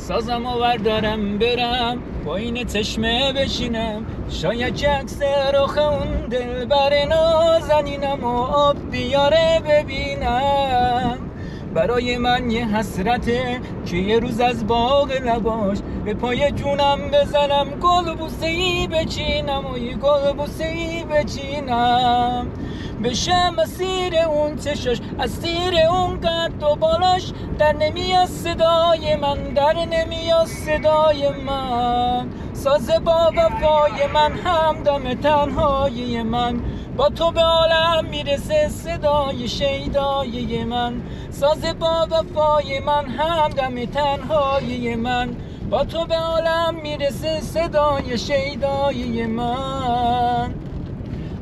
سازم وردارم برم با این چشمه بشینم، شاید عکس رخ اون دلبر نازنینم و آب بیاره ببینم. برای من یه حسرته که یه روز از باغ لباش به پای جونم بزنم، گل بوسه‌ای بچینم و یه گل بوسه‌ای بچینم، بشم اسیر اون چشاش، اسیر اون قد و بالاش. در نمیاد صدای من، در نمیاد صدای من. ساز با وفای من، همدم تنهایی من. با تو به عالم میرسه صدای شیدای من. ساز با وفای من، همدم تنهایی من. با تو به عالم میرسه صدای شیدای من.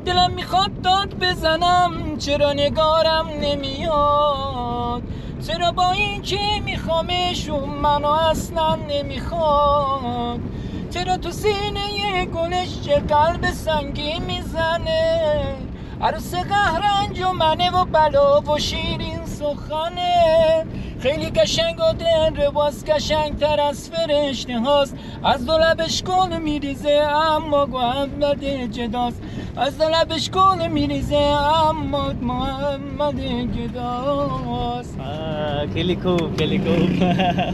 دلم میخواد داد بزنم، چرا نگارم نمیاد؟ چرا با این که میخوامشون منو اصلا نمیخواد؟ چرا تو سینه گلش چه قلب سنگی میزنه؟ عروس قهرنج و منه و بلا و شیرین سخنه. خیلی قشنگ و دل باز قشنگتر از فرشته هاست. از دو لبش گل میریزه اما محمد جداست. از دو لبش گل میریزه اما محمد جداست. خیلی خوب خیلی خوب.